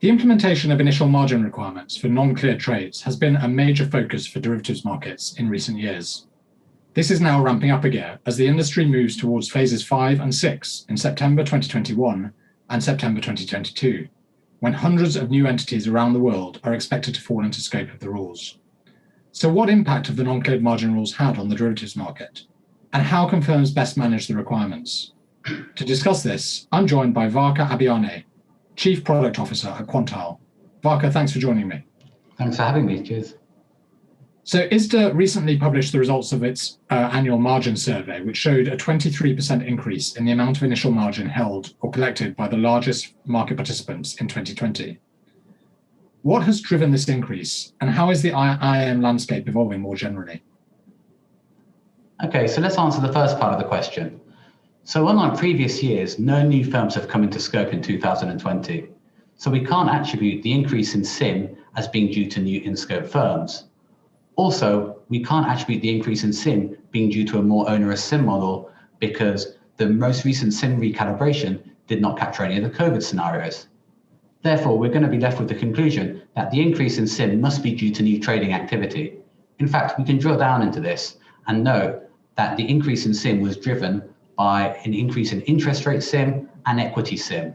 The implementation of initial margin requirements for non-cleared trades has been a major focus for derivatives markets in recent years. This is now ramping up again as the industry moves towards phases 5 and 6 in September 2021 and September 2022, when hundreds of new entities around the world are expected to fall into scope of the rules. So what impact have the non-cleared margin rules had on the derivatives market? And how can firms best manage the requirements? To discuss this, I'm joined by Varqa Abyaneh, Chief Product Officer at Quantile. Varqa, thanks for joining me. Thanks for having me. Cheers. So ISDA recently published the results of its annual margin survey, which showed a 23% increase in the amount of initial margin held or collected by the largest market participants in 2020. What has driven this increase, and how is the IAM landscape evolving more generally? Okay, so let's answer the first part of the question. So unlike previous years, no new firms have come into scope in 2020. So we can't attribute the increase in SIM as being due to new in-scope firms. Also, we can't attribute the increase in SIM being due to a more onerous SIM model because the most recent SIM recalibration did not capture any of the COVID scenarios. Therefore, we're going to be left with the conclusion that the increase in SIM must be due to new trading activity. In fact, we can drill down into this and know that the increase in SIM was driven by an increase in interest rate SIM and equity SIM.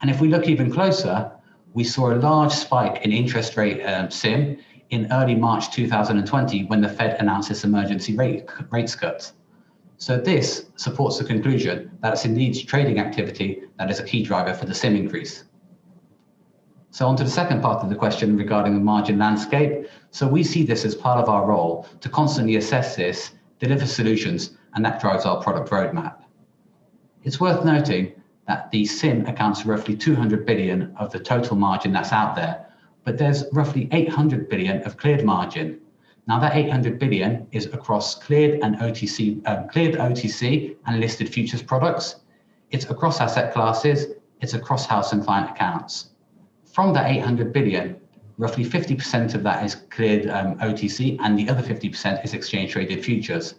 And if we look even closer, we saw a large spike in interest rate SIM in early March 2020 when the Fed announced its emergency rates cuts. So this supports the conclusion that it's indeed trading activity that is a key driver for the SIM increase. So on to the second part of the question regarding the margin landscape. So we see this as part of our role to constantly assess this, deliver solutions, and that drives our product roadmap. It's worth noting that the SIM accounts for roughly 200 billion of the total margin that's out there, but there's roughly 800 billion of cleared margin. Now that 800 billion is across cleared OTC and listed futures products. It's across asset classes, it's across house and client accounts. From that 800 billion, roughly 50% of that is cleared OTC and the other 50% is exchange traded futures.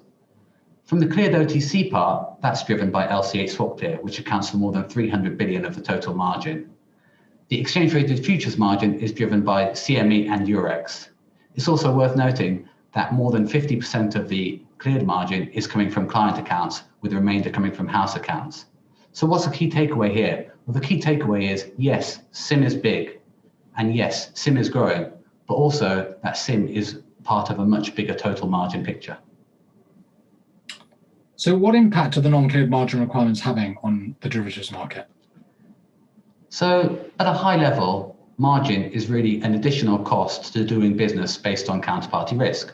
From the cleared OTC part, that's driven by LCH SwapClear, which accounts for more than 300 billion of the total margin. The exchange traded futures margin is driven by CME and Eurex. It's also worth noting that more than 50% of the cleared margin is coming from client accounts, with the remainder coming from house accounts. So what's the key takeaway here? Well, the key takeaway is, yes, SIM is big, and yes, SIM is growing, but also that SIM is part of a much bigger total margin picture. So what impact are the non-cleared margin requirements having on the derivatives market? So at a high level, margin is really an additional cost to doing business based on counterparty risk.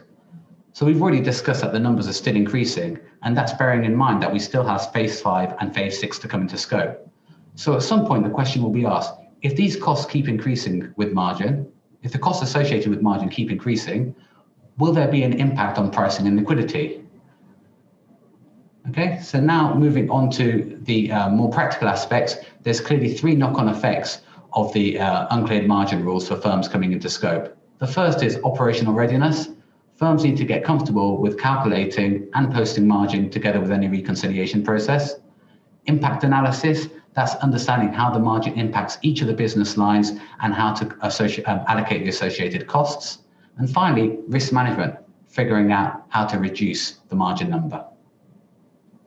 So we've already discussed that the numbers are still increasing, and that's bearing in mind that we still have phase 5 and phase 6 to come into scope. So at some point, the question will be asked, if these costs keep increasing with margin, if the costs associated with margin keep increasing, will there be an impact on pricing and liquidity? Okay, so now moving on to the more practical aspects, there's clearly 3 knock-on effects of the uncleared margin rules for firms coming into scope. The first is operational readiness. Firms need to get comfortable with calculating and posting margin together with any reconciliation process. Impact analysis, that's understanding how the margin impacts each of the business lines and how to allocate the associated costs. And finally, risk management, figuring out how to reduce the margin number.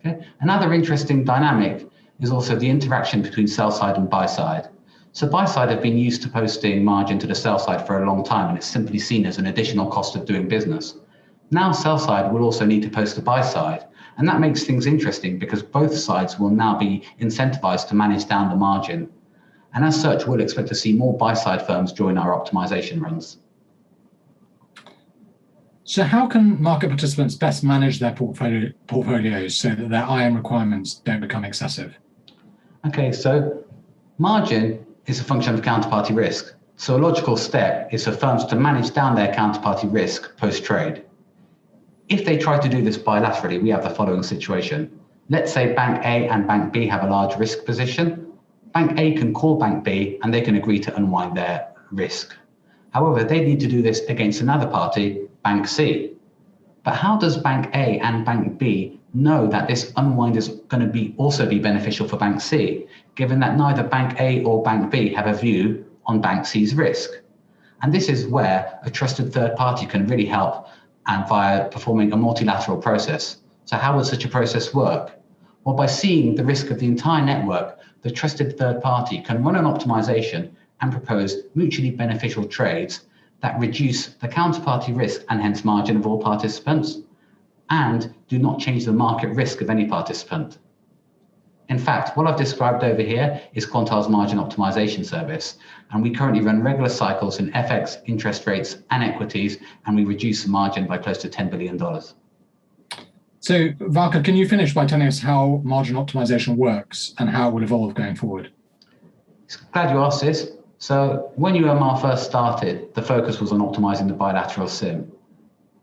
Okay. Another interesting dynamic is also the interaction between sell side and buy side. So buy side have been used to posting margin to the sell side for a long time, and it's simply seen as an additional cost of doing business. Now sell side will also need to post to buy side, and that makes things interesting because both sides will now be incentivized to manage down the margin. And as such, we'll expect to see more buy side firms join our optimization runs. So how can market participants best manage their portfolios so that their IM requirements don't become excessive? Okay, so margin is a function of counterparty risk. So a logical step is for firms to manage down their counterparty risk post-trade. If they try to do this bilaterally, we have the following situation. Let's say Bank A and Bank B have a large risk position. Bank A can call Bank B and they can agree to unwind their risk. However, they need to do this against another party, Bank C. But how does Bank A and Bank B know that this unwind is going to also be beneficial for Bank C, given that neither Bank A or Bank B have a view on bank C's risk. And this is where a trusted third party can really help, and via performing a multilateral process. So how would such a process work? Well, by seeing the risk of the entire network, the trusted third party can run an optimization and propose mutually beneficial trades that reduce the counterparty risk and hence margin of all participants, and do not change the market risk of any participant. In fact, what I've described over here is Quantile's margin optimization service, and we currently run regular cycles in FX, interest rates, and equities, and we reduce the margin by close to $10 billion. So, Varqa, can you finish by telling us how margin optimization works and how it will evolve going forward? Glad you asked this. So, when UMR first started, the focus was on optimizing the bilateral SIM,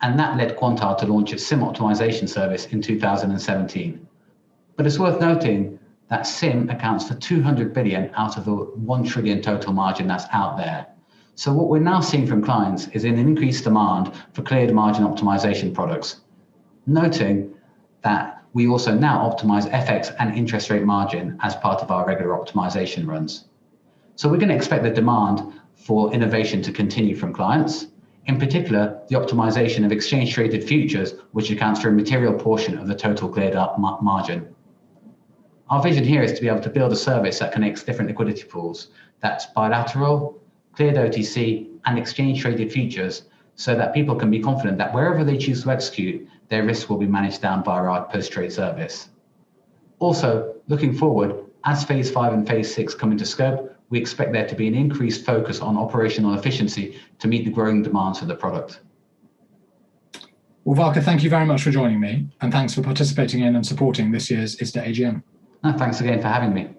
and that led Quantile to launch its SIM optimization service in 2017. But it's worth noting that SIM accounts for 200 billion out of the 1 trillion total margin that's out there. So what we're now seeing from clients is an increased demand for cleared margin optimization products, noting that we also now optimize FX and interest rate margin as part of our regular optimization runs. So we're going to expect the demand for innovation to continue from clients, in particular, the optimization of exchange traded futures, which accounts for a material portion of the total cleared up margin. Our vision here is to be able to build a service that connects different liquidity pools, that's bilateral, cleared OTC, and exchange traded futures, so that people can be confident that wherever they choose to execute, their risk will be managed down by our post-trade service. Also, looking forward, as Phase 5 and Phase 6 come into scope, we expect there to be an increased focus on operational efficiency to meet the growing demands for the product. Well, Varqa, thank you very much for joining me, and thanks for participating in and supporting this year's ISDA AGM. No, thanks again for having me.